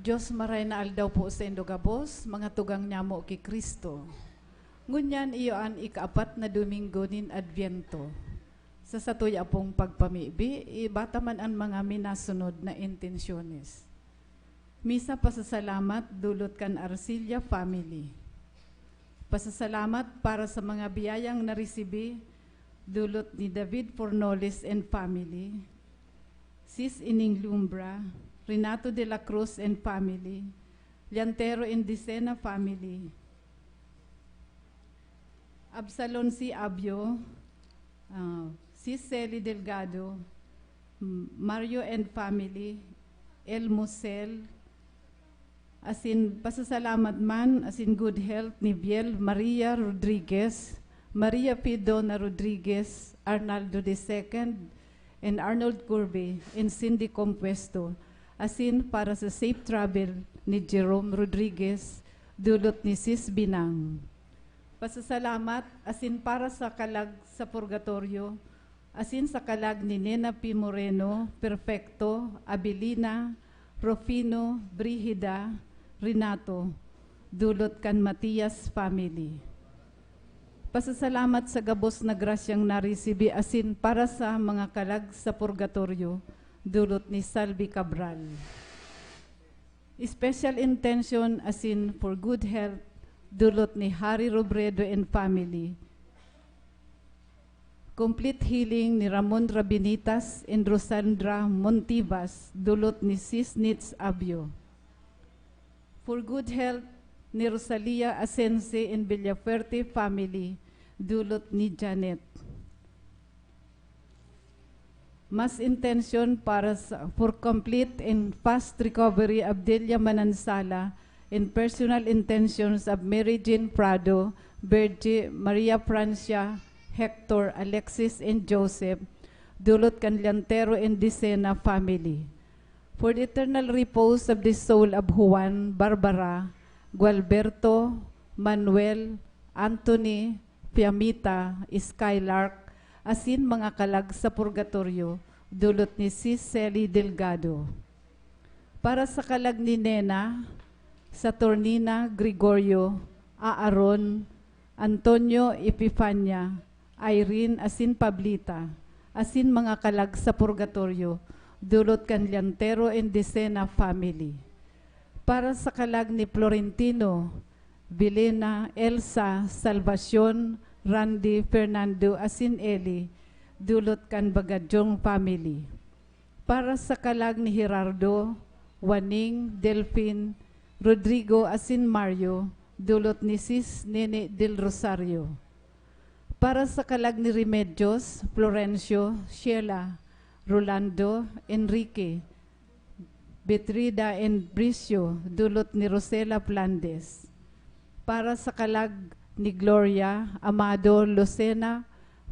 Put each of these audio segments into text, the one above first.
Diyos maray na aldaw po sa Indogabos, mga tugang nyamo ki Kristo. Ngunyan iyoan ikaapat na Domingo nin Adviento. Sa satuya pong pagpamibi, ibata man ang mga minasunod na intensyones. Misa pasasalamat dulot kan Arcilla family. Pasasalamat para sa mga biyayang naresibi dulot ni David Fornoles and family, Sis Ining Lumbra, Renato de la Cruz and family, Llantero and Dicena family, Absalon C. Abio, Sis Celi Delgado, Mario and family, El Musel, as in pasasalamat man, as in good health ni Biel Maria Rodriguez, Maria Pidona Rodriguez, Arnaldo II, and Arnold Curbe, and Cindy Compuesto, as in para sa safe travel ni Jerome Rodriguez, dulot ni Sis Binang. Pasasalamat as in para sa kalag sa purgatorio, as in sa kalag ni Nena P. Moreno, Perfecto, Abilina, Rufino, Brigida, Renato, dulot kan Matias family. Pasasalamat sa gabos na grasyang narisibi asin para sa mga kalag sa purgatorio, dulot ni Salvi Cabral. Special intention asin for good health, dulot ni Harry Robredo and family. Complete healing ni Ramon Rabinitas and Rosandra Montivas, dulot ni Sis Nitz Abio. For good health ni Rosalia Asense and Villafuerte family, dulot ni Janet. Mas intention para for complete and fast recovery of Delia Manansala and personal intentions of Mary Jean Prado, Berge, Maria Francia, Hector, Alexis, and Joseph, dulot kan Llantero and Dicena family. For the eternal repose of the soul of Juan, Barbara, Gualberto, Manuel, Anthony, Fiamita, Skylark, asin mga kalag sa purgatorio, dulot ni Sis Celi Delgado. Para sa kalag ni Nena, Saturnina Gregorio, Aaron, Antonio Epifania, Irene asin Pablita, asin mga kalag sa purgatorio, dulot kan Llantero and Dicena family. Para sa kalag ni Florentino, Vilena, Elsa, Salvacion, Randy, Fernando, asin Eli, dulot kan Bagadyong family. Para sa kalag ni Gerardo, Waning, Delphine, Rodrigo, asin Mario, dulot ni Sis Nene del Rosario. Para sa kalag ni Remedios, Florencio, Sheila, Rolando, Enrique, Betrida and Bricio, dulot ni Rosela Plandes. Para sa kalag ni Gloria, Amado, Lucena,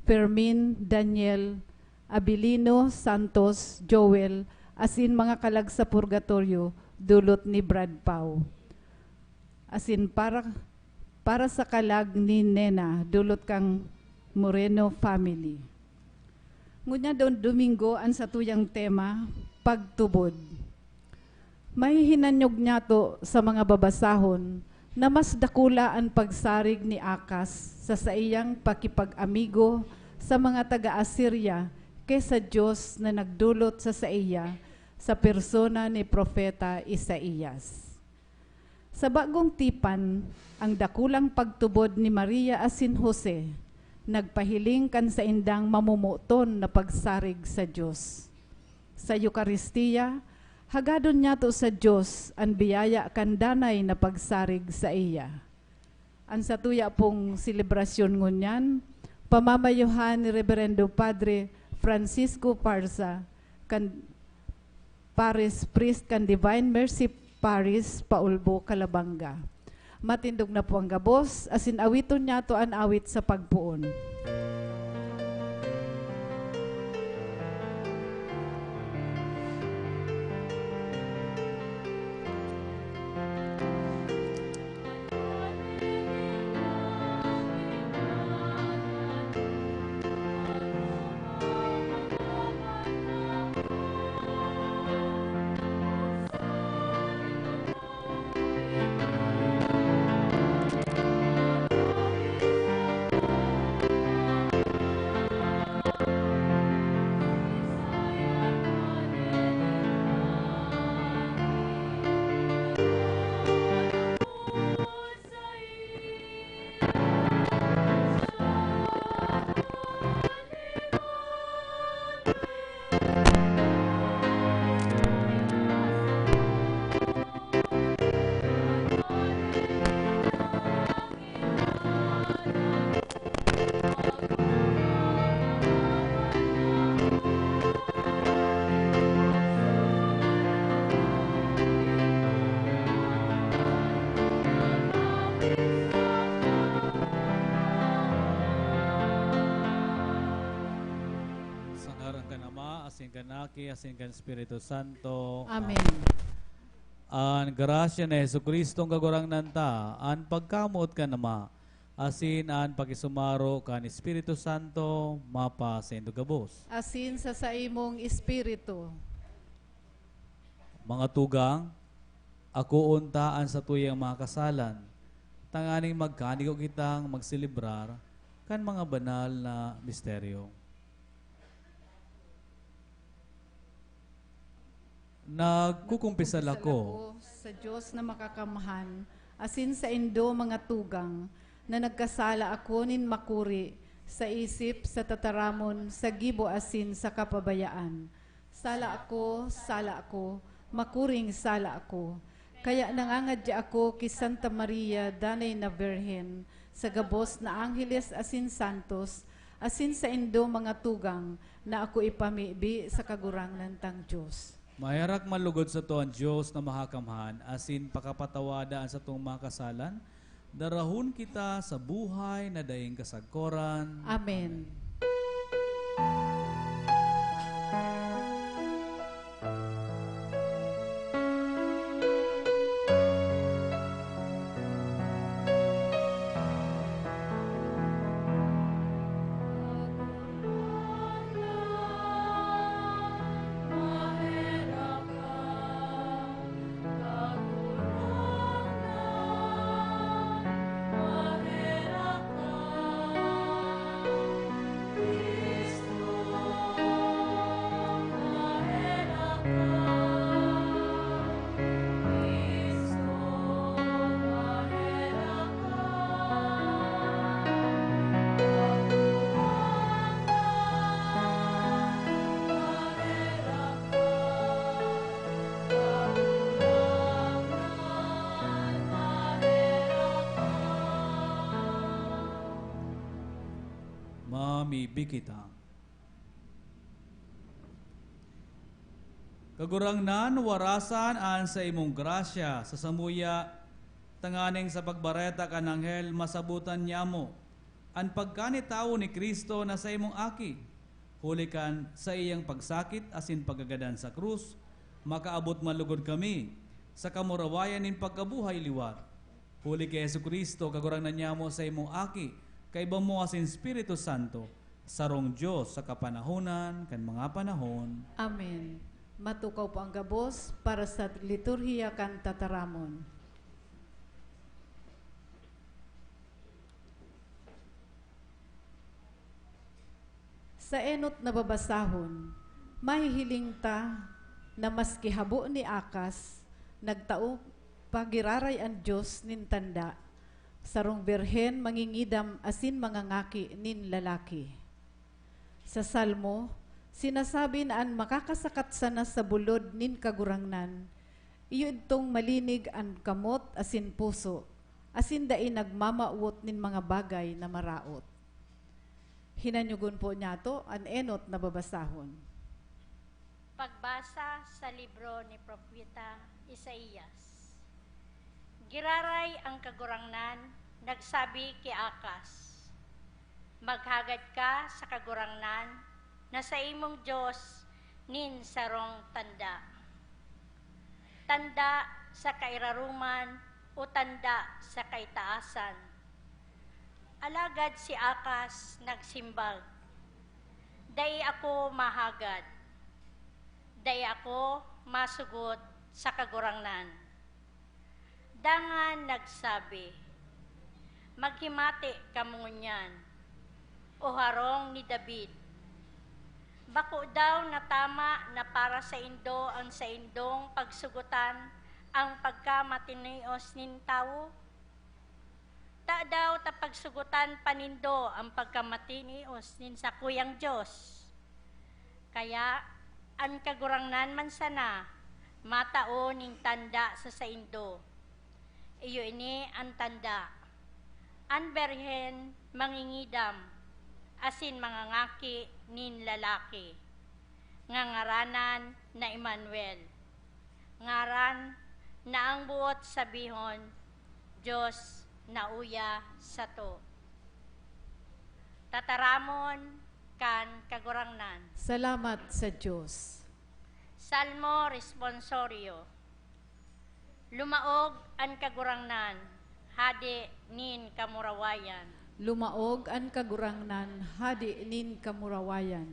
Fermin, Daniel, Abilino, Santos, Joel, asin mga kalag sa purgatorio, dulot ni Brad Pau. Asin para sa kalag ni Nena, dulot kang Moreno family. Ngunya doon Domingo, ang satuyang tema, pagtubod. Mahihinanyog niya to sa mga babasahon na mas dakula ang pagsarig ni Akas sa iyang pakipag-amigo sa mga taga-Assyria kaysa Diyos na nagdulot sa iya sa persona ni Propeta Isaías. Sa bagong tipan, ang dakulang pagtubod ni Maria asin Jose, nagpahiling kan sa indang mamumuton na pagsarig sa Diyos. Sa Eucharistia, hagadon niya to sa Diyos ang biyaya kan danay na pagsarig sa iya. Ang satuya pong selebrasyon ngunyan, pamamayuhan ni Reverendo Padre Francisco Parza, kan Paris Priest kan Divine Mercy Paris, Paulbo, Calabanga. Matindog na po ang gabos, asin awiton niya to an awit sa pagpuon. asin kanaki, asin kan Espiritu Santo. Amen. An grasya ni Jesucristo ang kagurang nanta, an pagkamot ka nama, asin an pakisumaro kan Espiritu Santo, mapa sa gabos. Asin sa imong espiritu. Mga tugang, ako untaan sa tuyang mga kasalan, tanganing magkanigo kitang magsilibrar kan mga banal na misteryo. Nagkukumpisal ako sa Diyos na makakamahan, asin sa indo mga tugang, na nagkasala ako nin makuri, sa isip, sa tataramon, sa gibo asin, sa kapabayaan. Sala ako, makuring sala ako. Kaya nangangadya ako kay Santa Maria, danay na Birhen, sa gabos na Angeles asin Santos, asin sa indo mga tugang, na ako ipamibi sa kagurang nantang Diyos. mayarak malugod sa to ang Diyos na mahakamhan, asin pakapatawadaan sa tong mga kasalan, darahon kita sa buhay na daing kasagkoran. Amen. Mamibi kita. Kagurang nan warasan an sa imong grasya sa samuya, tanganing sa pagbareta kan anghel masabutan niya mo, an pagkanitao ni Kristo na sa imong aki, hulikan sa iyang pagsakit asin pagagadan sa krus, makaabot malugod kami sa kamurawayan nin pagkabuhay liwat. Huli kay Jesucristo, kagurang na niya mo sa imong aki, kaiba mo asin Espiritu Santo, sarong Diyos sa kapanahonan kan mga panahon. Amen. Matukaw po ang gabos para sa liturhiya kan tataramon. Sa enot na babasahon, mahihiling ta na maski habo ni Akas, nagtao pagiraray ang Diyos nin tanda, sarong birhen mangingidam asin mangangaki nin lalaki. Sa Salmo, sinasabi na an makakasakat sana sa bulod nin kagurangnan, iyo itong malinig an kamot asin puso, asin dai nagmamaut nin mga bagay na maraot. Hinanyugon po niya to, an enot na babasahon. Pagbasa sa libro ni Propeta Isaías. Giraray ang kagurangnan, nagsabi kay Akas, maghagad ka sa kagurangnan, na sa imong Diyos nin sarong tanda. Tanda sa kairaruman o tanda sa kaitaasan. Alagad si Akas nagsimbag, dai ako mahagad, dai ako masugot sa kagurangnan. Dangan nagsabi, maghimati kamunyan, o harong ni David. Bako daw na tama na para sa indo ang sa indong pagsugutan ang pagkamatinios nin tao? Ta daw ta pagsugutan panindo ang pagkamatinios nin sa kuyang Diyos. Kaya ang kagurangnan man sana, matao ning tanda sa saindo. Iyo ini ang tanda. An berhen mangingidam, asin mangangaki nin lalaki. Ngangaranan na Emmanuel. Ngaran na ang buot sabihon, Diyos na uya sa to. Tataramon kan kagurangnan. Salamat sa Diyos. Salmo responsorio. Lumaog an kagurangnan, hadi nin kamurawayan. Lumaog an kagurangnan, hadi nin kamurawayan.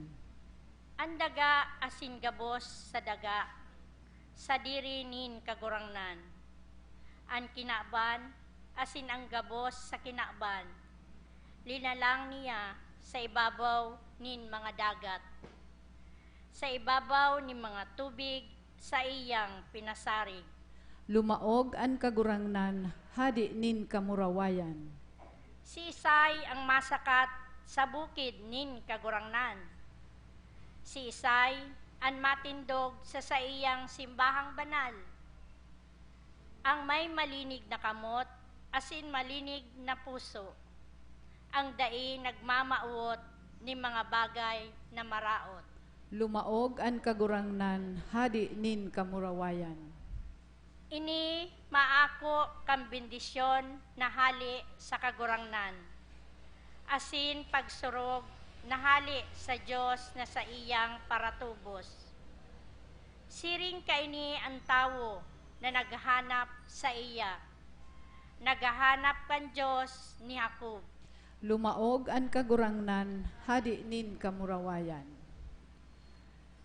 Ang daga asin gabos sa daga, sa diri nin kagurangnan. Ang kinaban, asin ang gabos sa kinaban. Linalang niya sa ibabaw nin mga dagat. Sa ibabaw ni mga tubig, sa iyang pinasarig. Lumaog an kagurangnan, hadi nin kamurawayan. Si Isay ang masakat sa bukid nin kagurangnan. Si Isay ang matindog sa iyang simbahang banal. Ang may malinig na kamot, asin malinig na puso. Ang dai nagmamauot ni mga bagay na maraot. Lumaog an kagurangnan, hadi nin kamurawayan. Ini maako kang bendisyon na hali sa kagurangnan. Asin pagsurog na hali sa Diyos na sa iyang paratubos. Siring kaini ang tawo na naghahanap sa iya. Naghahanap kan Diyos ni Jacob. Lumaog an kagurangnan, hadi nin kamurawayan.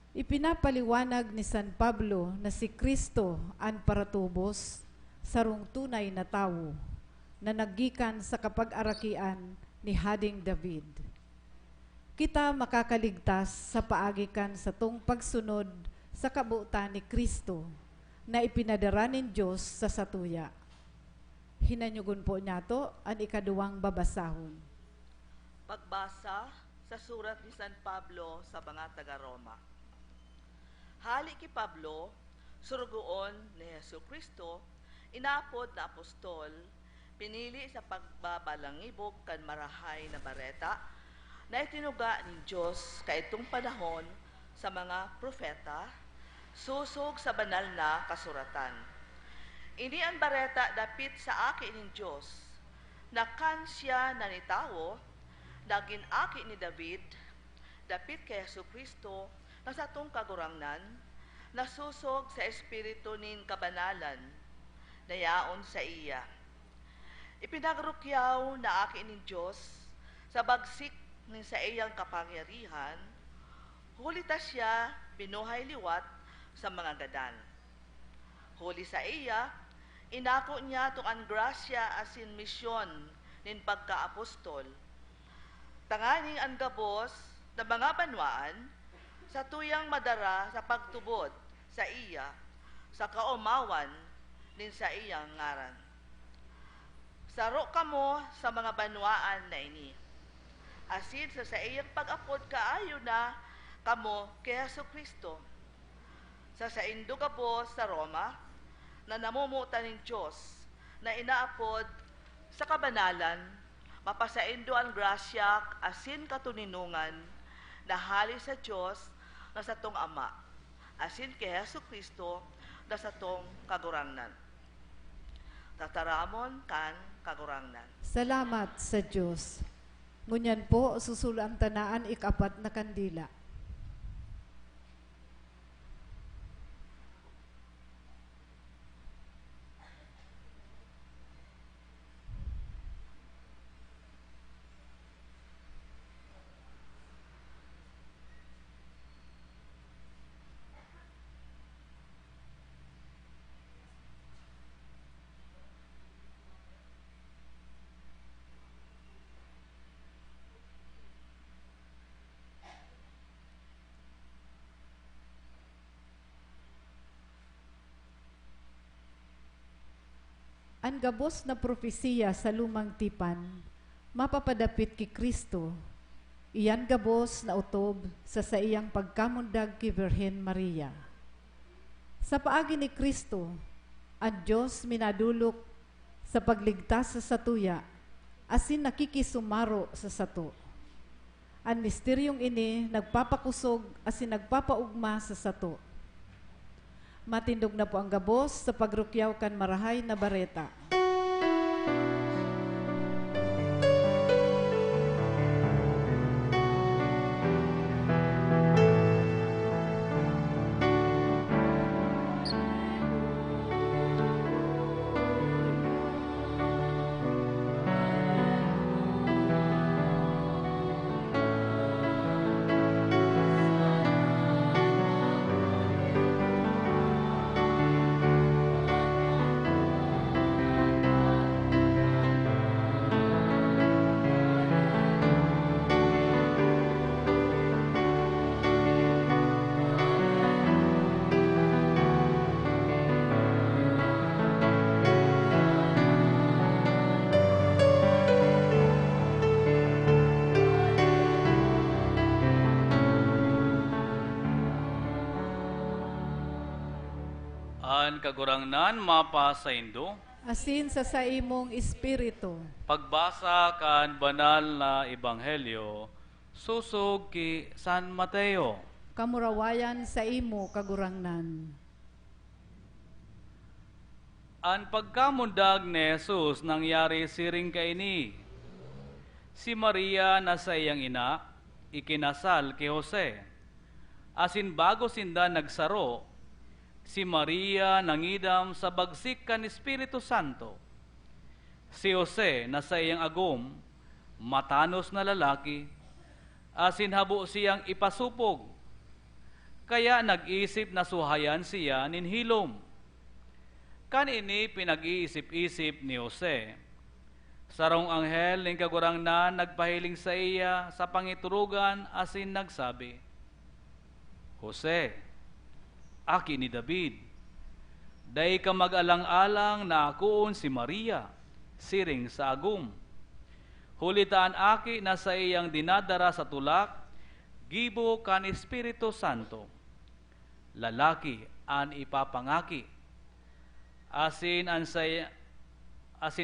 Ipinapaliwanag ni San Pablo na si Kristo ang paratubos, sarong tunay na tawo, na naggikan sa kapag-arakian ni Hading David. Kita makakaligtas sa paagikan sa tong pagsunod sa kabuutan ni Kristo na ipinadara nin Diyos sa satuya. Hinanyugon po niya to ang ikaduwang babasahon. Pagbasa sa surat ni San Pablo sa mga taga-Roma. Hali ki Pablo, surugoon ni Yesu Kristo, inapod na apostol, pinili sa pagbabalangibog kan marahay na bareta, na itinuga ni Diyos kaitong panahon sa mga propeta, susog sa banal na kasuratan. Ini ang bareta dapit sa aki ni Diyos, na kan siya nanitawo, naging aki ni David, dapit kay Yesu Kristo, na sa atong kagurangnan, nasusog sa espiritu nin kabanalan, nayaon sa iya. Ipinagrukyaw na aki ni Diyos sa bagsik nin sa iyang kapangyarihan, hulita siya binuhay liwat sa mga gadan. Huli sa iya, inako niya itong ang grasya asin misyon nin pagka-apostol. Tanganing ang gabos na mga banwaan, sa tuyang madara sa pagtubod sa iya, sa kaumawan din sa iyang ngaran. Saro kamo sa mga banwaan na ini. Asin sa iyang pag-apod kaayo na kamo kay Hesu Kristo. Sa indo gabos sa Roma, na namumutan ng Diyos, na inaapod sa kabanalan, mapasaindo ang grasya asin katuninungan, na hali sa Diyos, na sa tong Ama, asin kay Hesu Kristo, na sa tong kagurangnan. Tataramon kan kagurangnan. Salamat sa Diyos. Ngunyan po, susulang tanaan ikapat na kandila. Ang gabos na propesiya sa lumang tipan, mapapadapit ki Kristo. Iyan gabos na utob sa iyang pagkamundag ki Virhen Maria. Sa paagi ni Kristo, ang Diyos minadulok sa pagligtas sa satuya, asin nakikisumaro sa sato. Ang misteryong ini nagpapakusog asin nagpapaugma sa sato. Matindog na po ang gabos sa pagrukyaw kan marahay na bareta. kan kagurangnan mapa sa Indo. asin sa imong espiritu. Pagbasa kan banal na ebanghelyo susog ki San Mateo. Kamurawayan sa imo kagurangnan. An pagkamundag ni Jesus nangyari siring kaini. Si Maria na sa iyang ina, ikinasal kay Jose. Asin bago sinda nagsaro, si Maria nangidam sa bagsik kan Espiritu Santo. Si Jose na sa iyang agom, matanos na lalaki, asin habo siyang ipasupog. Kaya nag-isip na suhayan siya nin hilom. Kanini pinag-iisip-isip ni Jose. Sarong anghel ning kagurangnan nagpahiling sa iya sa pangiturugan asin nagsabi, Jose, aki ni David, day ka mag-alang-alang na akuon si Maria, siring sa agum. Hulitaan aki na sa iyang dinadara sa tulak, gibo kan Espiritu Santo. Lalaki an ipapangaki. Asin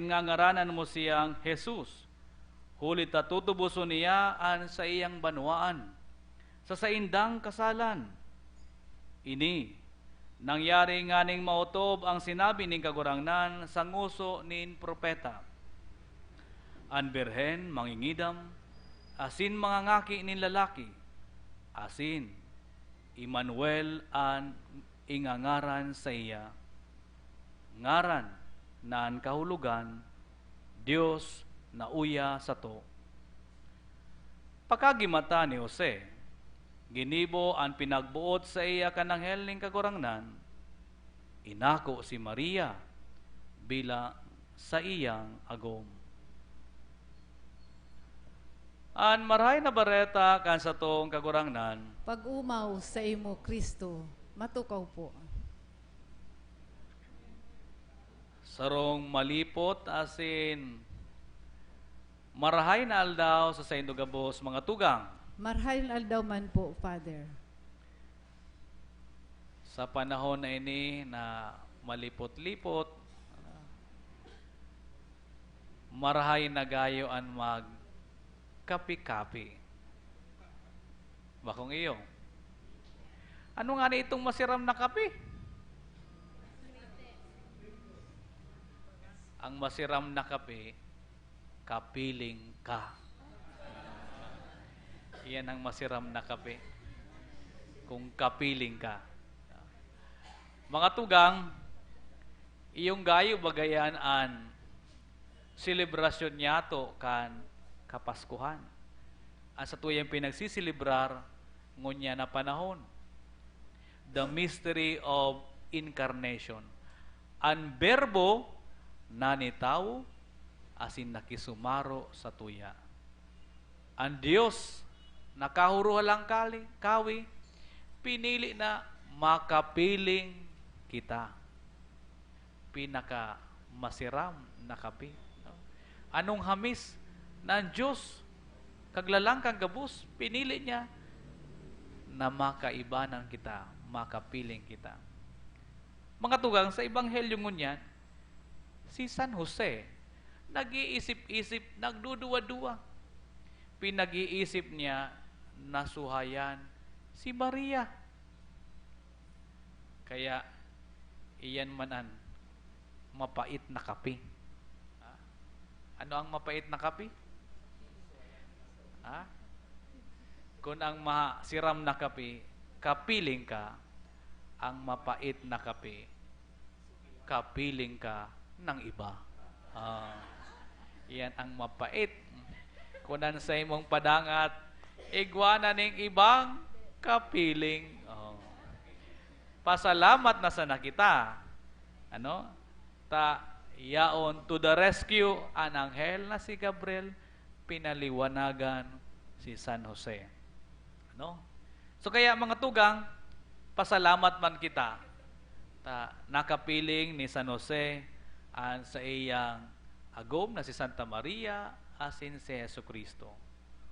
nga ngaranan mo siyang Jesus. Hulit tutubuso niya an sa iyang banwaan. Sa saindang kasalan. Ini, nangyari nga ning mautob ang sinabi ning kagurangnan sa nguso nin propeta. An birhen mangingidam, asin mga ngaki nin lalaki, asin Emmanuel an ingangaran sa iya. Ngaran na an kahulugan, Dios na uya sa to. Pagkagimata ni Jose, ginibo ang pinagbuot sa iya kananghel ning kagurangnan, inako si Maria bila sa iyang agom. An marahay na bareta kan sa tong kagurangnan, Pag-umaw sa imo Kristo, matukaw po. sarong malipot asin marahay na aldaw sa Saint Gabos mga tugang. Marhail aldaw man po, Father. Sa panahon na ini na malipot-lipot, marahay na gayo an mag kapi-kapi. Bakong iyo. Ano nga na itong masiram na kape? Ang masiram na kape, kapiling ka. Iyan ang masiram na kape. Kung kapiling ka. Mga tugang, iyong gayo bagayan an selebrasyon niya to kan kapaskuhan. Ang sa tuyang pinagsisilibrar ngunya na panahon. The mystery of incarnation. Ang berbo na nitao asin nakisumaro sa tuya. Ang Diyos nakahuruha lang kawi, pinili na makapiling kita. Pinaka masiram na kapi. Anong hamis ng Diyos kaglalang kang gabus, pinili niya na makaibanan kita, makapiling kita. Mga tugang, sa Ebanghelyo ngunyan, si San Jose, nag-iisip-isip, nagduduwa-duwa. Pinag-iisip niya, nasuhayan si Maria. Kaya, iyan manan, mapait na kape. Ano ang mapait na kape? Kung ang masiram na kape, kapiling ka, ang mapait na kape, kapiling ka ng iba. Iyan ang mapait. Kunan sa imong padangat, igwana ning ibang kapiling. Pasalamat na sana kita. Yaon to the rescue an anghel na si Gabriel, pinaliwanagan si San Jose. So kaya mga tugang, pasalamat man kita. Nakapiling ni San Jose an sa iyang agom na si Santa Maria asin si Jesucristo.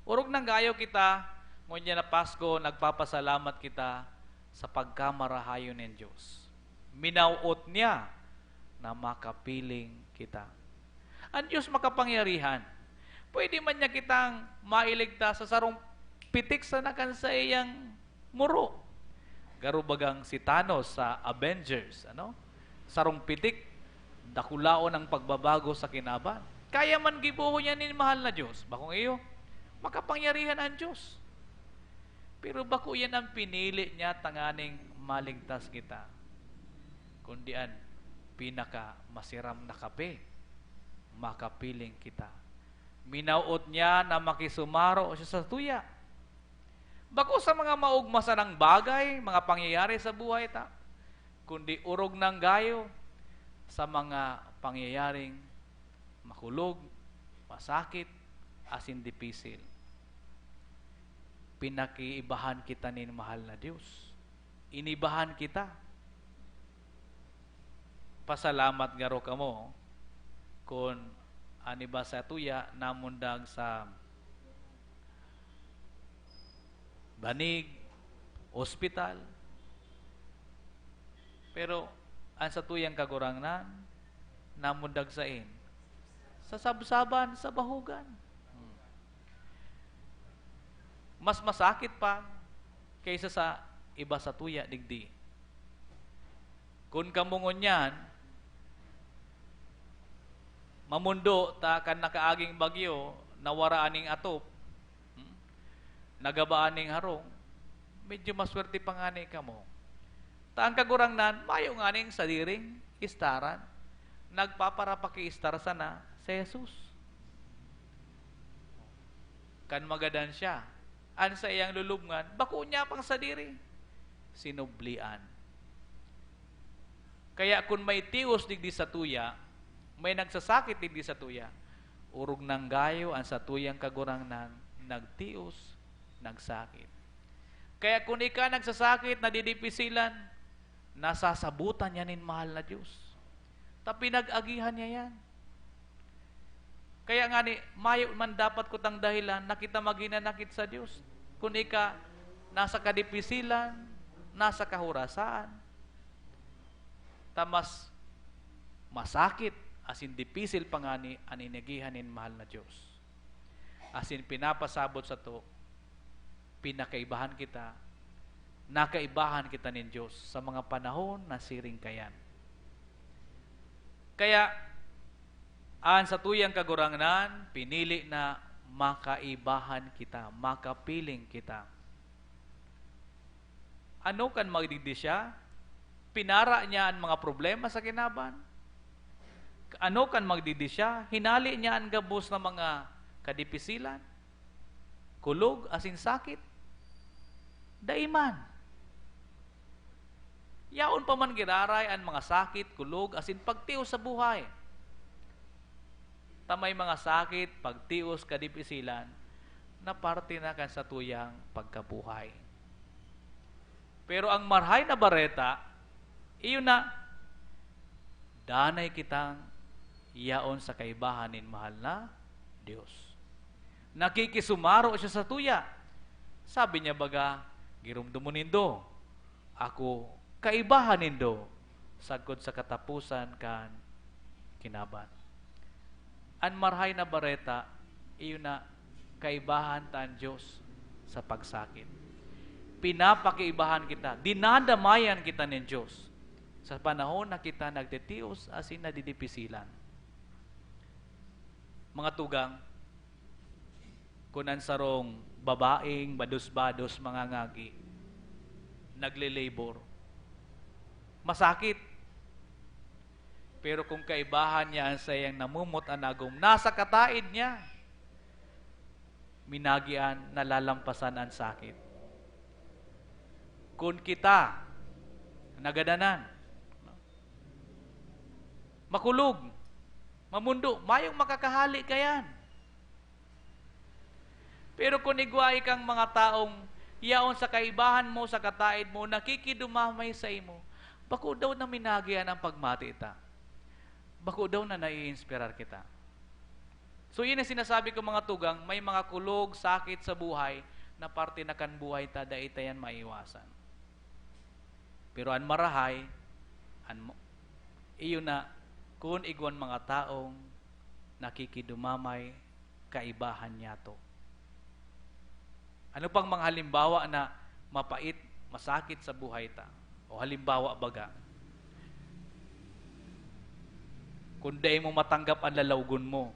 Urog nang gayo kita, ngunya na Pasko, nagpapasalamat kita sa pagkamarahayon ng Diyos. Minauot niya na makapiling kita. Ang Diyos makapangyarihan. Pwede man niya kitang mailigtas sa sarong pitik sa nakan sa iyang muro. Garubagang si Thanos sa Avengers, sarong pitik, dakulaon ang pagbabago sa kinaban. Kaya man gibuho niya ni mahal na Diyos. Bakong iyo, makapangyarihan ang Diyos. Pero bako yan ang pinili niya tanganing maligtas kita. Kundian, pinaka masiram na kape, makapiling kita. Minauot niya na makisumaro siya sa tuya. Bako sa mga maugmasa ng bagay, mga pangyayari sa buhay ta, kundi urog ng gayo sa mga pangyayaring makulog, masakit, asin dipisil. Pinakiibahan kita ni mahal na Diyos. Inibahan kita. Pasalamat nga ro kamo kung ani ba sa tuya namundag sa banig, ospital. Pero ang sa tuyang kagurangnan namundag sa sa sabsaban, sa bahugan. Mas masakit pa kaysa sa iba sa tuya digdi. Kung kamungon yan, mamundo ta kan nakaaging bagyo, nawara aning atop, nagabaan ning harong, medyo maswerte pa nga ni kamo. Ta ang kagurangnan, mayo nga ning sadiring istaran, nagpaparapaki-istar sana sa Jesus. Kan magadan siya, an sa iyang lulubngan, bako niya pang sadiri, sinublian. Kaya kung may tios digdi sa tuya, may nagsasakit digdi sa tuya, urog ng gayo ang sa tuyang kagurangnan, nagtios, nagsakit. Kaya kung ika nagsasakit, nadidipisilan, nasasabutan niya nin mahal na Diyos. Pinag-agihan niya yan. Kaya nga ni, mayo man dapat ko tang dahilan na kita maginanakit sa Diyos. Kung ika nasa kadipisilan, nasa kahurasaan, tamas masakit, asin dipisil pa nga ni aninagihanin mahal na Diyos. Asin pinapasabot sa to, pinakaibahan kita, nakaibahan kita nin Diyos sa mga panahon na siring kayan. Kaya, an sa tuyang kagurangnan, pinili na makaibahan kita, makapiling kita. Ano kan magdigdi siya? Pinara niya ang mga problema sa kinaban. Ano kan magdigdi siya? Hinali niya ang gabos na mga kadipisilan, kulog, asin sakit, daiman. Yaon pa man giraray ang mga sakit, kulog, asin pagtios sa buhay. Tamay mga sakit, pagtios, kadipisilan, na parte na kan sa tuyang pagkabuhay. Pero ang marhay na bareta, iyon na, danay kitang yaon sa kaibahanin mahal na Diyos. Nakikisumaro siya sa tuya. Sabi niya baga, girumdumo nindo, ako kaibahan nindo, sagkod sa katapusan kan kinaban. An marhay na bareta, iyon na kaibahan tan Diyos sa pagsakit. Pinapakiibahan kita, dinadamayan kita ng Diyos sa panahon na kita nagtitios asin nadidipisilan. Mga tugang, kunan sarong babaeng badus-bados mga ngagi, nagle-labor. Masakit. Pero kung kaibahan niya ang sayang namumot anagom, nasa kataid niya, minagian, nalalampasan ang sakit. Kung kita, nagadanan, makulog, mamundo, mayong makakahali kayan. Pero kung igway kang mga taong yaon sa kaibahan mo, sa kataid mo, nakikidumamay sa imo, bako daw na minagian ang pagmati ita. Bako daw na nai-inspirar kita. So yun ang sinasabi ko mga tugang, may mga kulog, sakit sa buhay, na parte na kan buhay ta, daita yan maiwasan. Pero ang marahay, Iyo na, kung igwan mga taong nakikidumamay, kaibahan niya to. Ano pang mga halimbawa na mapait, masakit sa buhay ta? O halimbawa baga? Kung di mo matanggap ang lalawgon mo,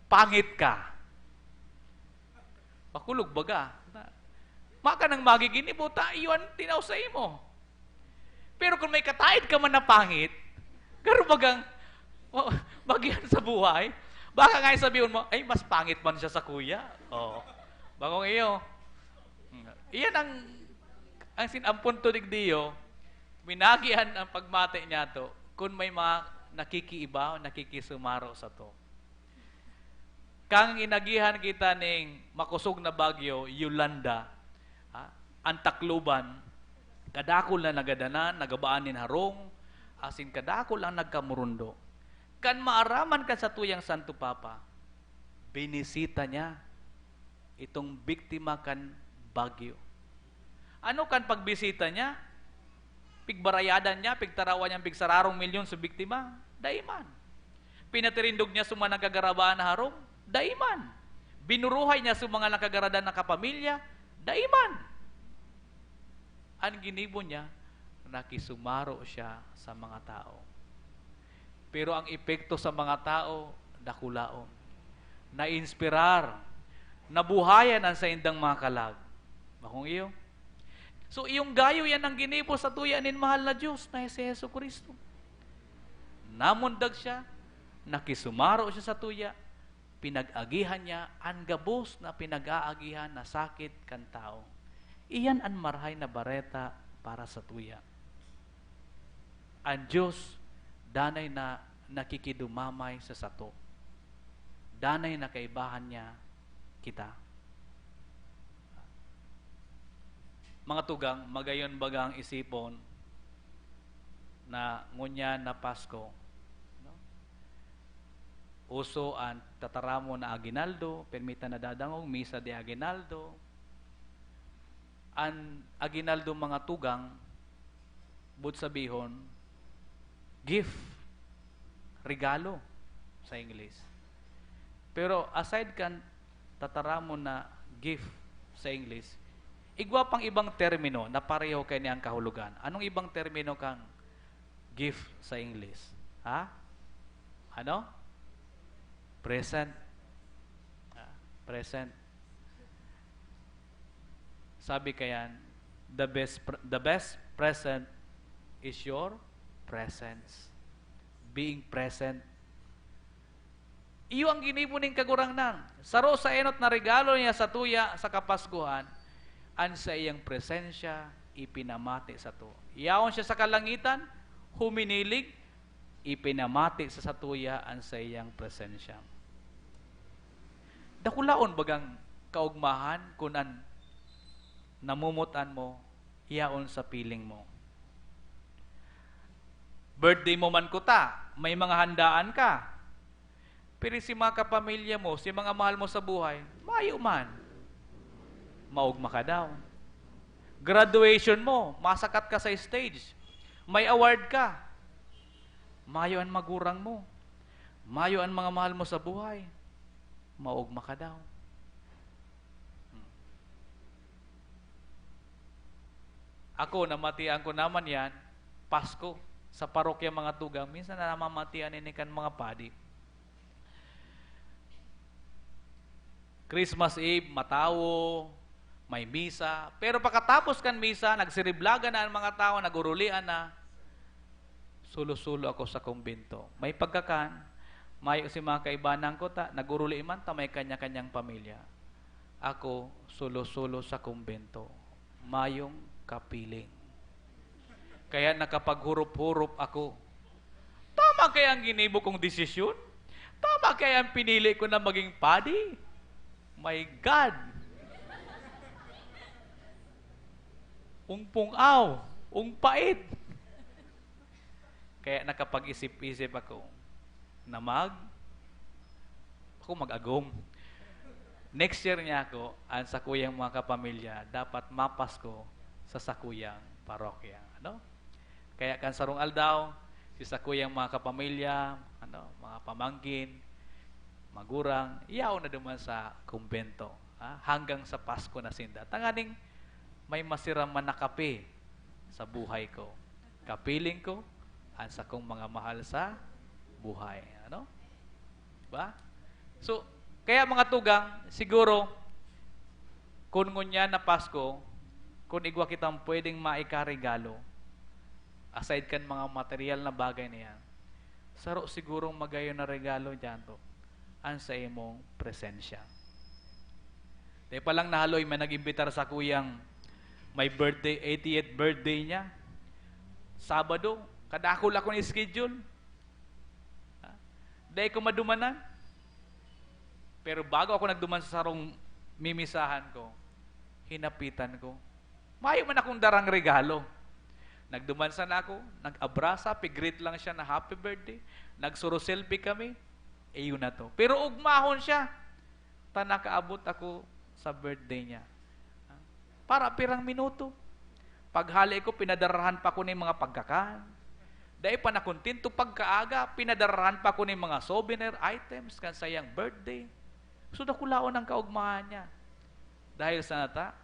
pangit ka. Pakulog baga. Maka nang magiginibuta, iyon tinaw sa imo. Pero kung may katahid ka man na pangit, garo bagang bagyan sa buhay, baka nga sabihin mo, ay, mas pangit man siya sa kuya. Oh. Bagong iyo. Iyan ang sinampun to digdiyo, minagihan ang pagmate niya to, kung may mga nakikiiba o nakikisumaro sa to. Kang inagihan kita ning makusog na bagyo, Yolanda, ang takluban, kadakol na nagadanan, nagabaan nin harong, asin kadakol ang nagkamurundo. Kan maaraman ka sa tuyang Santo Papa, binisita niya itong biktima kan bagyo. Ano kan pagbisita niya? Pigbarayadan niya, pigtarawan niya, pigsararong milyon sa biktima? Daiman. Pinatirindog niya sa mga nagagarabaan na harong? Daiman. Binuruhay niya sa mga nakagaradan na kapamilya? Daiman. Ang ginibo niya, nakisumaro siya sa mga tao. Pero ang epekto sa mga tao, dakulaon. Na-inspirar, nabuhayan ang sa indang mga kalag. Bakong iyo? So, iyong gayo yan ang ginibo sa tuya nin mahal na Diyos na si Yesu Kristo. Namundag siya, nakisumaro siya sa tuya, pinag-agihan niya, ang gabos na pinag-aagihan na sakit kan tao. Iyan ang marhay na bareta para sa tuya. Ang Diyos, danay na nakikidumamay sa sato. Danay na kaibahan niya kita. Mga tugang, magayon bagang isipon na ngunya na Pasko. No? Uso ang tataramo na aginaldo, permita na dadangog, misa de aginaldo. Ang aginaldo mga tugang, but sabihon, gift, regalo sa English. Pero aside kan tataramo na gift sa English, igwa pang ibang termino na pareho kay niyang kahulugan. Anong ibang termino kang gift sa English? Ha? Ano? Present. Present. Sabi kayan, the best present is your presence. Being present. Iyo ang ginibo ning kagurangnan. Saro sa enot na regalo niya sa tuya sa Kapaskuhan, an sa iyang presensya ipinamati sa to. Iyaon siya sa kalangitan, huminilig, ipinamati sa satuya an sa iyang presensya. Dakulaon bagang kaugmahan kunan namumutan mo, iyaon sa piling mo. Birthday mo man kuta, may mga handaan ka. Pero si mga kapamilya mo, si mga mahal mo sa buhay, mayo man. Maugma ka daw. Graduation mo, masakat ka sa stage. May award ka. Mayo ang magurang mo. Mayo ang mga mahal mo sa buhay. Maugma ka daw. Ako, namatian ko naman yan, Pasko, sa parokya mga tugang. Minsan na namamatian inikan mga padi. Christmas Eve, matawo, may misa. Pero pagkatapos kan misa, nagsiriblagan na ang mga tao, nagurulian na, sulo-sulo ako sa kumbento. May pagkakan, may si mga kaibanan ko, naguruli man, may kanya-kanyang pamilya. Ako, sulo-sulo sa kumbento. Mayong kapiling. Kaya nakapaghurup-hurup ako. Tama kaya ang ginibo kong desisyon? Tama kaya ang pinili ko na maging padi? My God! Ungpung-aw, ungpait. Kaya nakapag-isip-isip ako na ako mag-agom. Next year niya ako, ang sakuyang mga kapamilya, dapat mapas ko sa sakuyang parokya. Ano? Kaya kan sarong aldaw, sa kuyang mga kapamilya, mga pamangkin, magurang, iyaw na duman sa kumbento. Hanggang sa Pasko na sinda. Tanganing may masiram man na kape sa buhay ko. Kapiling ko, sa kong mga mahal sa buhay. Ba? So, kaya mga tugang, siguro, kung ngunya na Pasko, kung igwa kitang pwedeng maikarigalo, aside kan mga material na bagay na yan, saro sigurong magayon na regalo dyan to, ang sa imong presensya. Di pa lang nahaloy, may nag-imbitar sa kuyang may birthday, 80th birthday niya. Sabado, kadakol ako ni schedule. Dahil ko madumanan. Pero bago ako nagduman sa sarong mimisahan ko, hinapitan ko. Mayo man akong darang regalo. Nagdumansan ako, nag-abrasa, pigreet lang siya na happy birthday. Nagsuro selfie kami, yun na to. Pero ugmahon siya. Nakaabot ako sa birthday niya. Para pirang minuto. Paghali ko, pinadarahan pa ko ng mga pagkakan. Dahil pa nakuntinto pagkaaga, pinadarahan pa ko ng mga souvenir items kan sayang birthday. So, nakulaon ang kaugmahan niya. Dahil sa nata,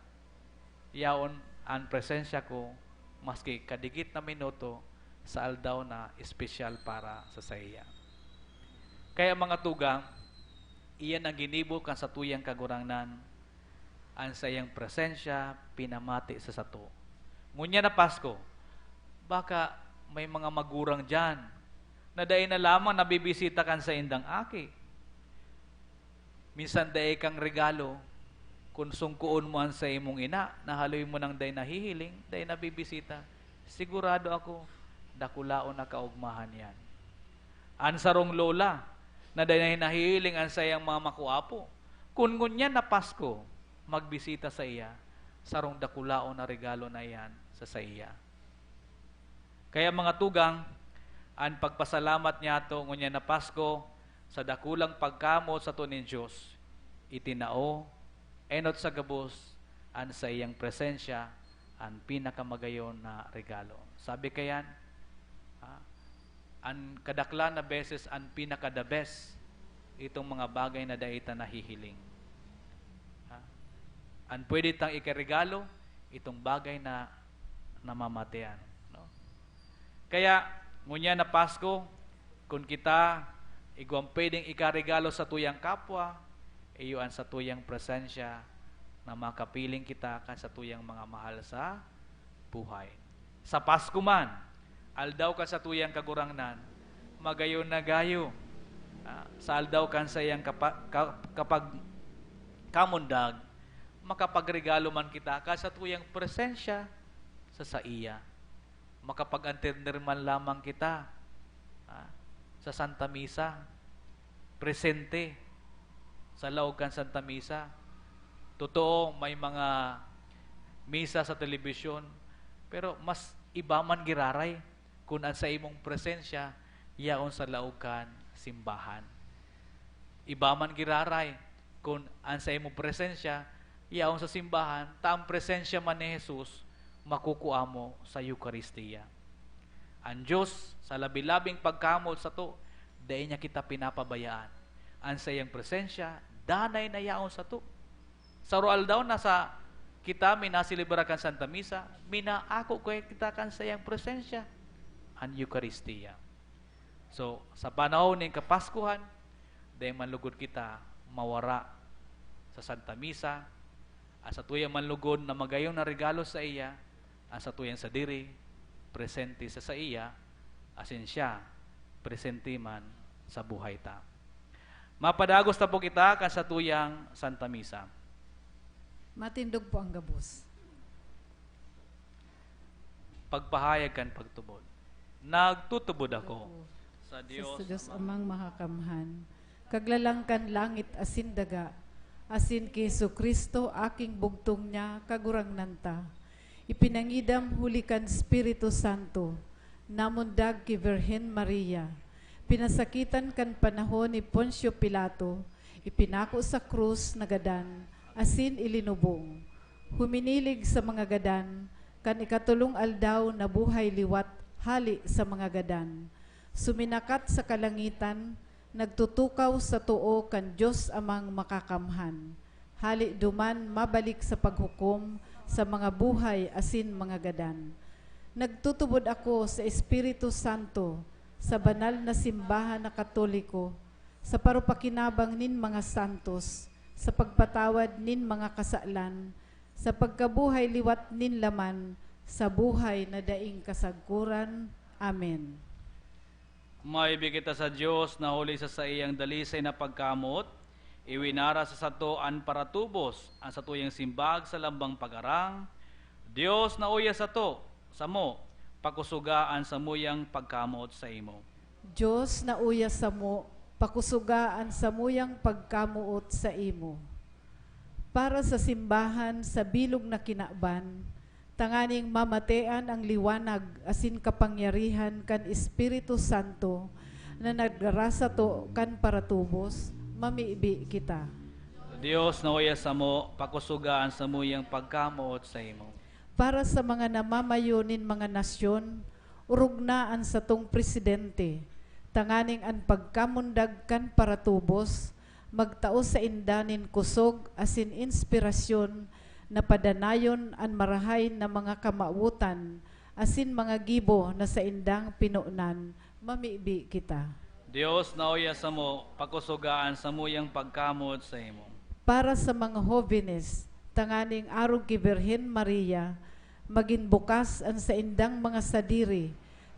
yaon ang presensya ko, maski kadigit na minuto, sa aldaw na espesyal para sa saya. Kaya mga tugang, iyan ang ginibo kan sa tuyang kagurangnan, ang sayang presensya, pinamati sa sato. Ngunya na Pasko, baka may mga magurang dyan, na dahil na lamang nabibisita kan sa indang aki. Minsan dahil kang regalo, kung sungkuon mo ang sa imong ina, nahaloy mo ng dahil nahihiling, dahil nabibisita, sigurado ako, dakulaon na kaugmahan yan. Ansarong lola, na dahil nahihiling ang sayang mga makuapo, kung ngunya na Pasko, magbisita sa iya, sarong dakulaon na regalo na yan sa iya. Kaya mga tugang, ang pagpasalamat niya to ngunya na Pasko, sa dakulang pagkamot sa tunin Diyos, itinao, enot sa gabos, ang sa iyang presensya, ang pinakamagayon na regalo. Sabi kayan, ang kadakla na beses, ang pinaka-the best, itong mga bagay na daita nahihiling. Ang pwede tang ikaregalo, itong bagay na namamatayan. No? Kaya, ngunya na Pasko, kung kita, igwang pwedeng ikaregalo sa tuyang kapwa, iyon sa tuyang presensya, na makapiling kita kan sa tuyang mga mahal sa buhay. Sa Pasko man, aldaw ka sa tuyang kagurangnan, magayon na gayo. Sa aldaw kan sa iyang kapag kamundag, makapagregalo man kita ka sa tuyang presensya sa iya. Makapag-antender man lamang kita sa Santa Misa, presente sa laog kan Santa Misa. Totoo, may mga misa sa telebisyon, pero mas iba man giraray kung sa imong presensya, yaon sa laog kan simbahan. Iba man giraray kung sa imong presensya, yaon sa simbahan, taang presensya man ni Jesus, makukuha mo sa Eucharistia. Ang Diyos, sa labi-labing pagkamot sa to, dahil niya kita pinapabayaan. Ang sa iyang presensya, danay na yaon sa to. Sa roal daw, nasa kita, minasilibra kan Santa Misa, minaako ko kita kan sa iyang presensya. Ang Eucharistia. So, sa panahon ng Kapaskuhan, dahil manlugod kita, mawara sa Santa Misa, sa tuyang manlugod na magayong na regalo sa iya, sa tuyang sa diri, presente sa iya, asin siya, presente man sa buhay ta. Mapadagos ta po kita kan sa tuyang Santa Misa. Matindog po ang gabos. Pagpahayag kan pagtubod. Nagtutubod ako sa Diyos. Sa Diyos amang makakamhan. Kaglalangkan langit asin daga, asin kay Kristo aking bugtong niya kagurangnan ta. Ipinangidam hulikan Espiritu Santo, namundag ki Virhen Maria. Pinasakitan kan panahon ni Poncio Pilato, ipinako sa krus na gadan, asin ilinubong. Huminilig sa mga gadan, kan ikatulong aldaw na buhay liwat hali sa mga gadan. Suminakat sa kalangitan, nagtutukaw sa tuo kan Diyos amang makakamhan. Hali duman mabalik sa paghukom sa mga buhay asin mga gadan. Nagtutubod ako sa Espiritu Santo, sa banal na simbahan na Katoliko, sa parupakinabang nin mga santos, sa pagpatawad nin mga kasalan, sa pagkabuhay liwat nin laman, sa buhay na daing kasagkuran. Amen. Maibig kita sa Diyos na huli sa iyang dalisay na pagkamot, iwinara sa satoan para tubos, ang satuyang simbag sa lambang pagarang, Diyos na uya sa to, sa mo, pakusugaan sa muyang pagkamot sa imo. Diyos na uya sa mo, pakusugaan sa muyang pagkamuot sa imo. Para sa simbahan sa bilog na kinaban, tanganing mamatean ang liwanag asin kapangyarihan kan Espiritu Santo na nagdarasa to kan paratubos, mamiibi kita. Diyos na uya sa mo, pakusugaan sa muyang pagkamuot sa imo. Para sa mga namamayonin mga nasyon, urugnaan sa tong presidente, tanganing ang pagkamundag kan paratubos, magtao sa indanin kusog asin inspirasyon na padanayon ang marahay na mga kamautan asin mga gibo na sa indang pinunan, mamiibi kita. Diyos na uya sa mo, pakusugaan sa muyang pagkamot sa imo. Para sa mga jóvenes, tanganing arog ki Birhen Maria, maging bukas ang sa indang mga sadiri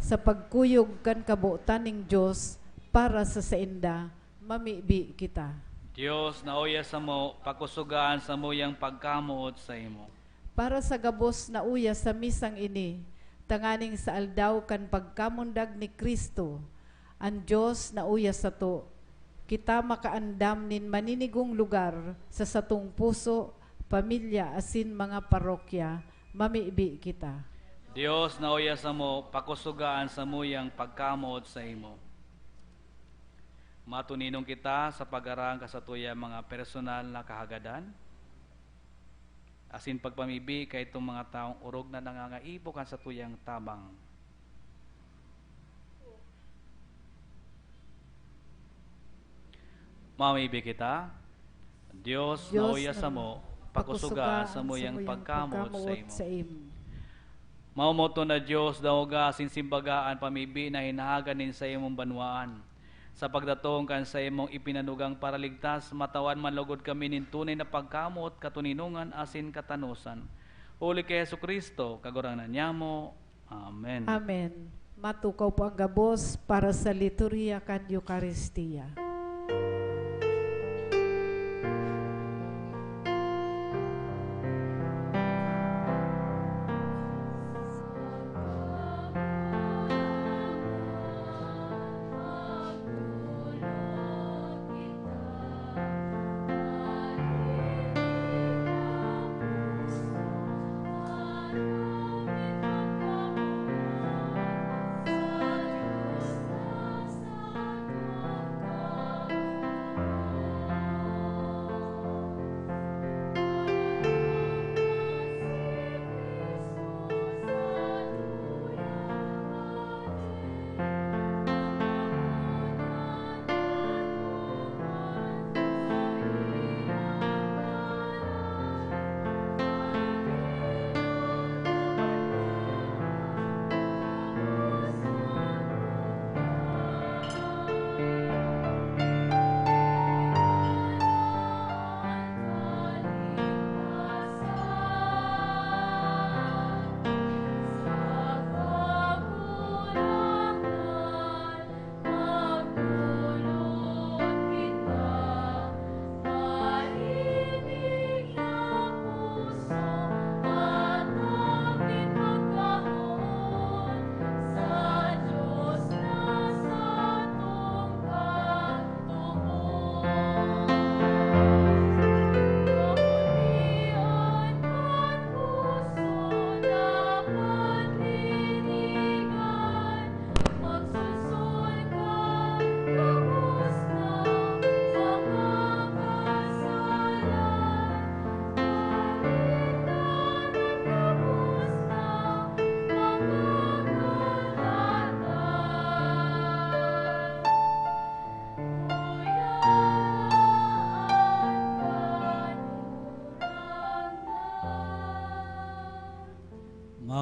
sa pagkuyog kan kabuotan ning Diyos para sa sainda, mamiibi kita. Diyos na uya sa mo, pakusugaan sa muyang pagkamuot sa imo. Para sa gabos na uya sa misang ini, tanganing sa aldaw kan pagkamundag ni Kristo, ang Diyos na uya sa to, kita makaandam nin maninigong lugar sa satong puso, pamilya asin mga parokya, mamiibi kita. Diyos na uya sa mo, pakusugaan sa muyang pagkamuot sa imo. Matuninong kita sa pag-arang kasatuya mga personal na kahagadan, asin pagpamibi kay itong mga taong urog na nangangaibo kan sa tuyang tabang. Mamibi kita, Diyos na uya sa mo, pakusugaan sa muyang pagkamot sa imo. Maumoto na Diyos daw ga asin simbagaan pamibi na hinahaganin sa imong banwaan. Sa pagdatong kan sa imong ipinanugang para ligtas, matawan manlugod kami nin tunay na pagkamot, katuninungan asin katanusan. Huli kay Jesucristo, kaguranan niya mo. Amen. Amen. Matukaw po ang gabos para sa liturhiya kan Eucharistia.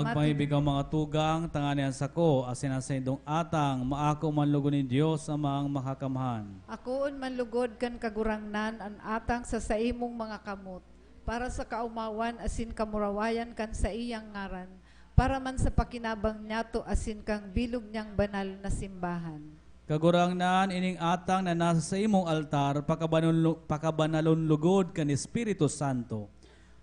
Magpahibig ang mga tugang, tanganian sako, asin sa indong atang, maako manlugo ni Diyos amang makakamhan. Akoon manlugod kan kagurangnan an atang sa saimong mga kamot, para sa kaumawan asin kamurawayan kan sa iyang ngaran, para man sa pakinabang niyato asin kang bilog niyang banal na simbahan. Kagurangnan ining atang na nasa sa imong altar, pakabanalon lugod kan Espiritu Santo,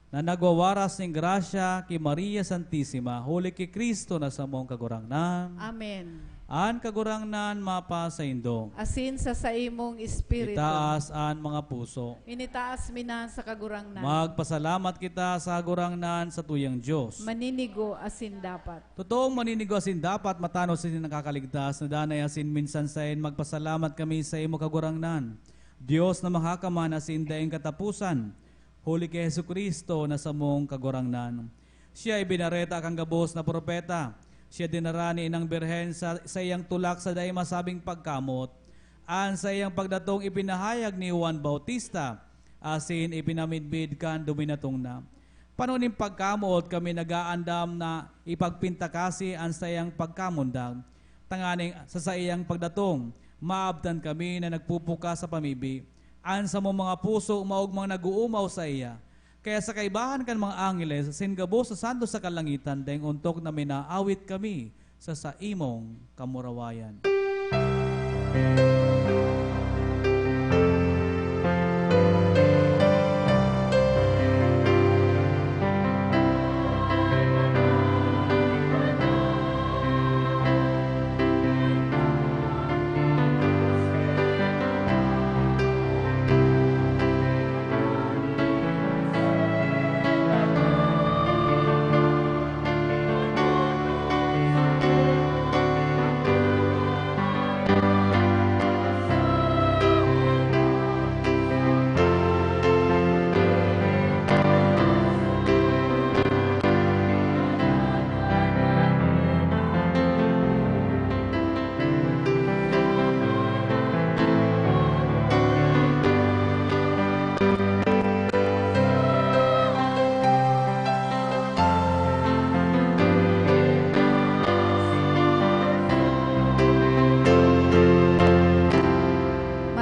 na nagwawaras ng grasya kay Maria Santissima, huli kay Kristo na sa mong kagurangnan. Amen. An kagurangnan mapa sa indong. Asin sa saimong espiritu. Itaas an mga puso. Initaas minan sa kagurangnan. Magpasalamat kita sa kagurangnan sa tuyang Diyos. Maninigo asin dapat. Totoong maninigo asin dapat matano sa nakakaligtas na danay asin minsan sayin magpasalamat kami sa imo kagurangnan. Diyos na makakaman asin daing katapusan. Huli kay Jesucristo na sa mong kagurangnan. Siya ay binareta kang gabos na propeta. Siya dinarani ng birhen sa iyang tulak sa daing masabing pagkamot. An sa iyang pagdatong ipinahayag ni Juan Bautista, asin ipinamidbid kan duminatong na. Panuning pagkamot kami nagaandam na ipagpintakasi an sa iyang pagkamundag. Tanganing sa iyang pagdatong, maabtan kami na nagpupuka sa pamibi. An sa mga puso maugmang naguumaw sa iya. Kaya sa kaibahan kan mga angeles, singabo sa santo sa kalangitan, dahil untok na minaawit kami sa imong kamurawayan.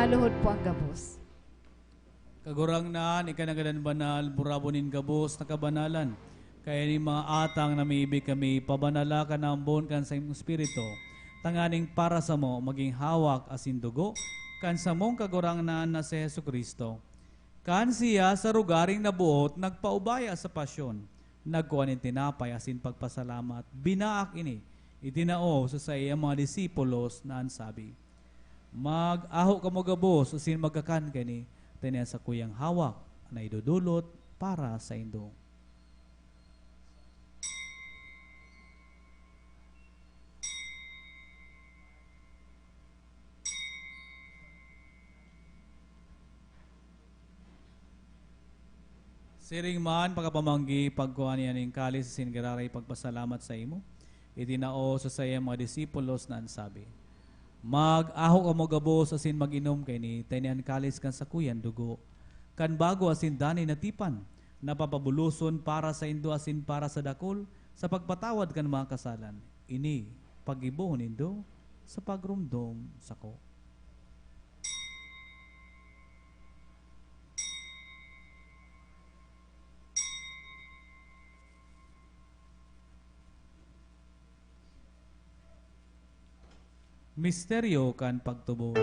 Maluhod po ang gabos. Kagurangnan, ikanagalan banal, burabonin gabos na kabanalan. Kaya ni mga atang na miibig kami, pabanala ka na ambon kan sa imong espiritu. Tanganing para sa mo, maging hawak asin dugo, kan sa mong kagurangnan na si Jesucristo. Kan siya sa rugaring nabuot, nagpaubaya sa pasyon. Nagkuhanin tinapay asin pagpasalamat. Binaak ini, itinao sa iya mga disipulos na ansabi. Mag-aho ka mo gabos, asin magkakan kani, tanya sa kuyang hawak na idudulot para sa indong. Siring man, pagkapamanggi, pagkuhan niya ng kalis, singiraray pagpasalamat sa imo. Itinao sa saya mga disipulos na ansabi. Mag-aho ka mo gabos asin mag-inom kay ni tanian kalis kan sa kuyan dugo. Kan bago asin dani natipan, napapabuluson para sa indo asin para sa dakol, sa pagpatawad kan mga kasalan. Ini, pag-ibuhon indo, sa pagrumdom sako. Misteryo kan pagtubo.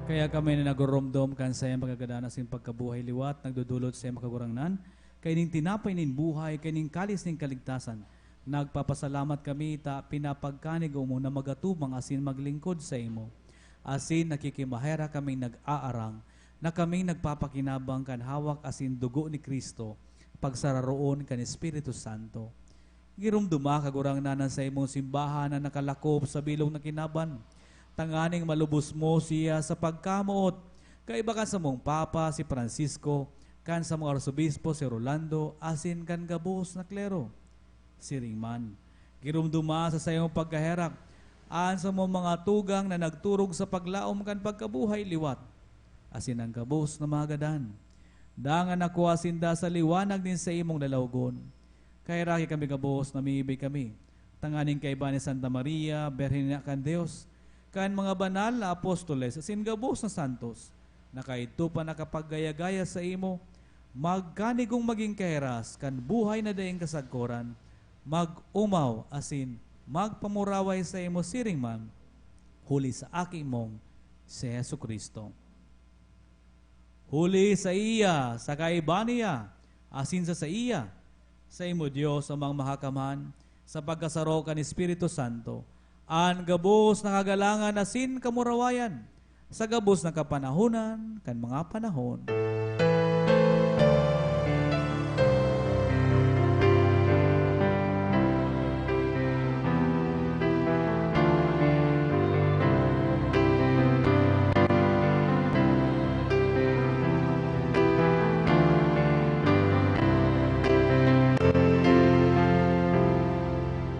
Kaya kami na nagurumdom kan sa iyang pagkagadanas ng pagkabuhay liwat, nagdudulot sa iyang makagurangnan, kay ning tinapay ning buhay, kay ning kalis ning kaligtasan. Nagpapasalamat kami ta pinapagkanig mo na magatubang asin maglingkod sa imo. Asin nakikimahera kaming nag-aarang, na kaming nagpapakinabang kan hawak asin dugo ni Kristo, pagsararoon kan Espiritu Santo. Girumduma kagurang nanan sa imong simbahan na nakalakop sa bilog na kinaban. Tanganing malubos mo siya sa pagkamuot. Kaiba ka sa mong Papa si Francisco, kan sa mga arsobispo si Rolando, asin kan gabos na klero. Siringman, girumduma sa sayong pagkaherak, aan sa mong mga tugang na nagturog sa paglaom kan pagkabuhay liwat. Asin ang gabos na mga gadan. Dangan ako asinda sa liwanag din sa imong dalawgon. Kay raki kami gabos, namibig kami. Tanganing kaiba ni Santa Maria, Berhina kan Dios, kan mga banal na apostoles, asin gabos na santos, na kaito pa nakapaggaya-gaya sa imo, magkanigong maging kaheras, kan buhay na daing kasagkoran, mag-umaw, asin magpamuraway sa imo siringman, huli sa aking mong si Yesu Kristo. Huli sa iya, sa kaiba niya, asin sa iya, sa imo Diyos amang mahakaman, sa pagkasaro kan Espiritu Santo, an gabos na kagalangan asin kamurawayan, sa gabos na kapanahunan, kan mga panahon.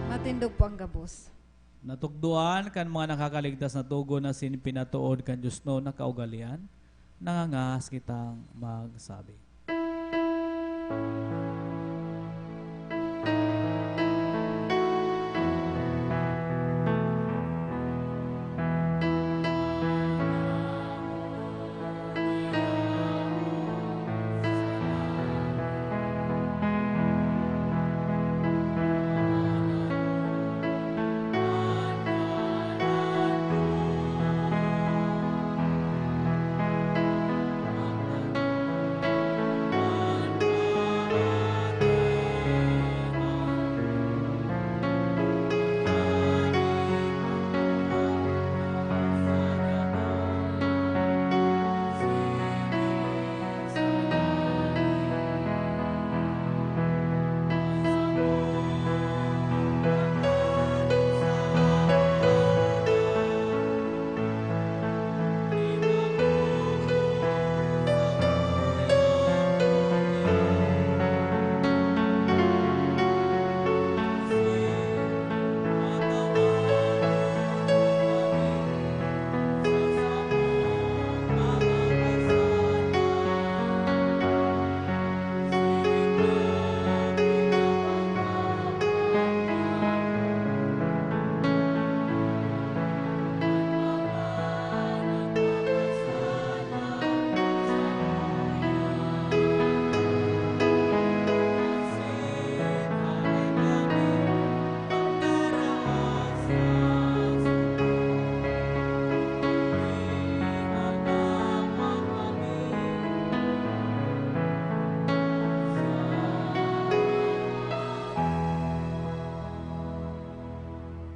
Matindog po ang gabos. Natukduan kan mga nakakaligtas na tugon na sin pinatuod kan Diyos no na kaugalian, nangangas kitang magsabi.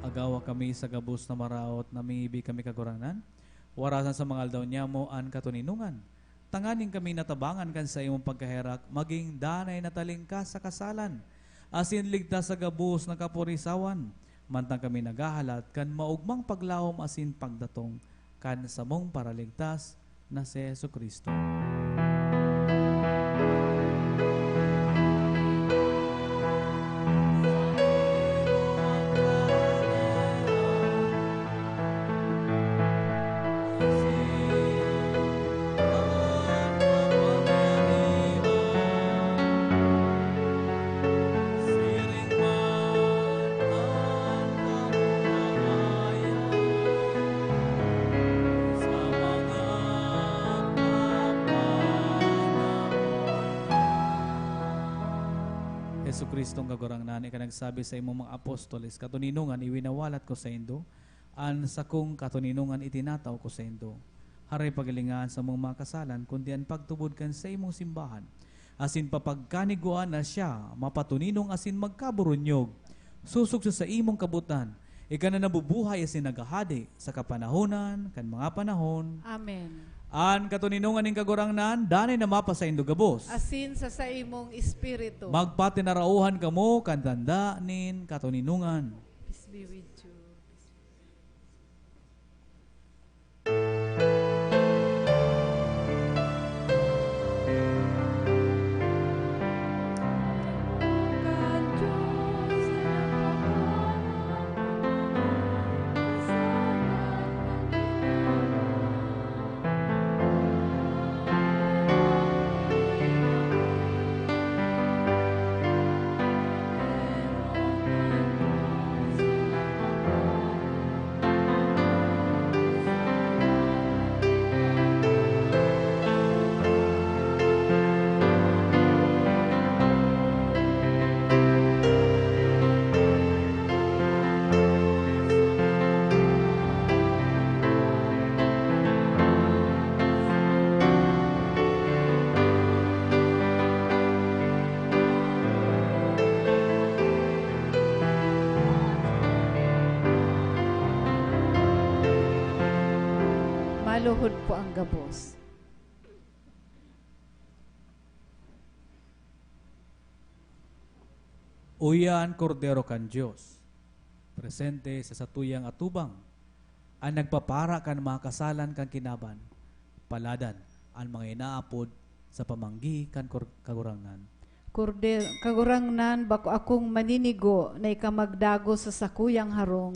Agawa kami sa gabos na maraot, namibi kami kaguranan, warasan sa mga aldaw niya mo an katuninungan. Tanganing kami natabangan kan sa imong pagkaherak, maging danay na talingka sa kasalan, asin ligtas sa gabos na kapurisawan, mantang kami nagahalat kan maugmang paglawom asin pagdatong kan sa mong paraligtas na si Yesu Kristo. Yesu Kristong kagurang nani ka nagsabi sa imong mga apostoles, katuninungan iwinawalat ko sa indo, an sakong katuninungan itinataw ko sa indo. Haray pagalingan sa mong mga kasalan, kundi an pagtubod kan sa imong simbahan. Asin papagkaniguan na siya, mapatuninong asin magkaburunyog. Susok sa imong kabutan, ika na nabubuhay asin nagahadi sa kapanahonan, kan mga panahon. Amen. An katuninungan ning kagurangnan, dani na mapa sa indugabos. asin sa imong espiritu. Magpatinarauhan kamo kan tanda nin katuninungan. Peace be with you. Maluhod po ang gabos. Uyan kordero kan Diyos, presente sa satuyang atubang, ang nagpapara kan mga kasalan kan kinaban, paladan ang mga inaapod sa pamanggi kan kagurangnan. Kagurangnan bako akong maninigo na ikamagdago sa sakuyang harong,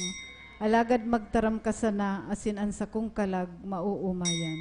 alagad magtaram ka sana asin ang sakong kalag mauumayan.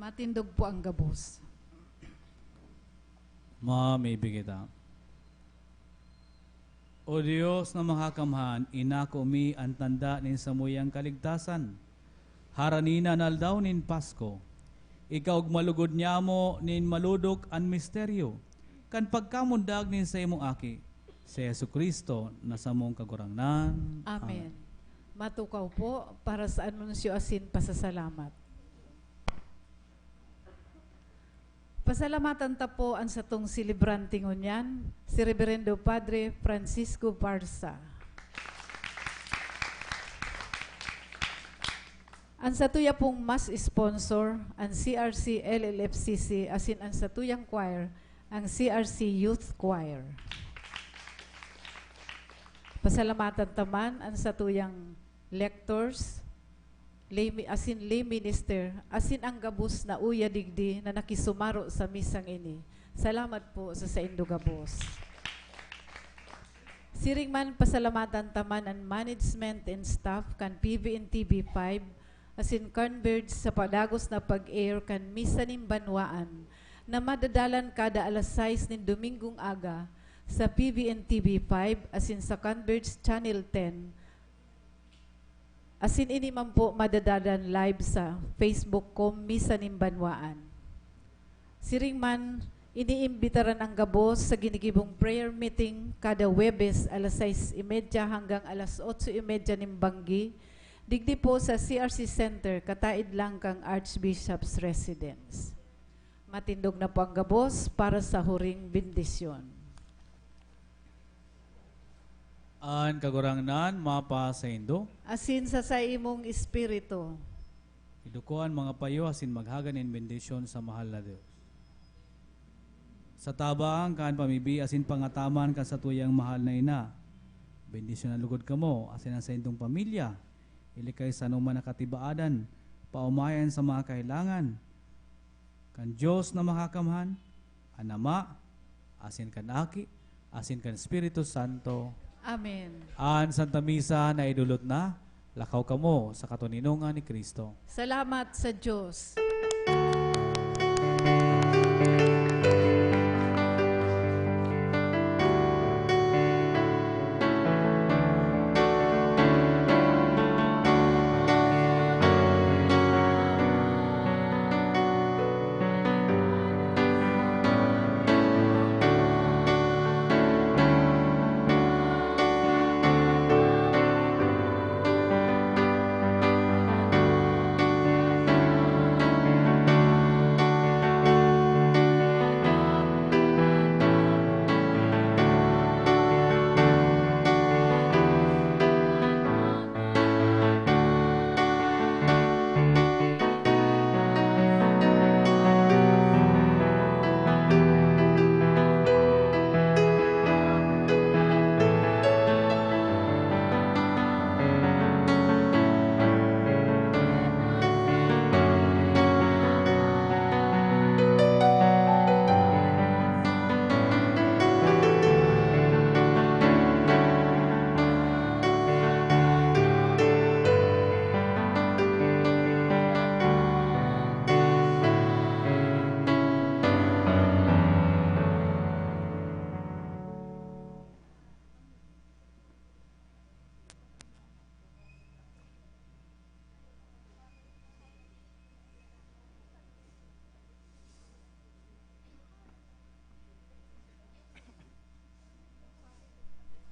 Matindog po ang gabos. Mamibig kita. O Diyos na makakamhan, inako mi ang tanda nin samuyang kaligtasan. Haranina naldaw nin Pasko. Ikaw malugod niya mo nin maludok ang misteryo. Kan pagkamundag nin sa imong aki. Si Yesu Kristo na sa mong kagurangnan. Amen. Matukaw po para sa anunsyo asin pasasalamat. Pasalamatan ta po ang satong celebrante ngunyan, si Reverendo Padre Francisco Barsa. Ang satuya pong mas sponsor, ang CRC LLFCC, asin ang satuyang choir, ang CRC Youth Choir. Pasalamatan taman ang satuyang lectors, asin lay minister, asin ang gabos na uya digdi na nakisumaro sa misang ini. Salamat po sa indo gabos. Siring man pasalamatan taman ang management and staff kan PVN TV5, asin Cornbird sa padagos na pag-air kan misa nin banwaan na madadalan kada alas 6 nin Domingong aga sa PVN TV5 asin sa Cornbirds Channel 10. Asin ini man po madadalan live sa Facebook.com Misa nin Banwaan. Siring man, iniimbitaran ang gabos sa ginigibong prayer meeting kada Webes alas 6:30 hanggang alas 8:30 nin Banggi. Digdi po sa CRC Center, kataid lang kang Archbishop's Residence. Matindog na po ang gabos para sa huring bendisyon. An kagurangnan mapa sa indo. Asin sa imong espiritu. Idukuan mga payo asin maghagan in bendisyon sa mahal na Dios. Sa tabang kan pamibi asin pangataman kan sa tuyang mahal na ina. Bendisyon na lugod kamo asin ang sa indong pamilya. Ilikay sa numan nakatibaadan, paumayan sa mga kailangan. Kan Diyos na makakamhan, an Ama, asin kan Aki, asin kan Espiritu Santo. Amen. An Santa Misa na idulot na, lakaw kamo sa katuninungan ni Kristo. Salamat sa Diyos.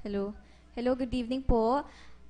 Hello. Hello, good evening po.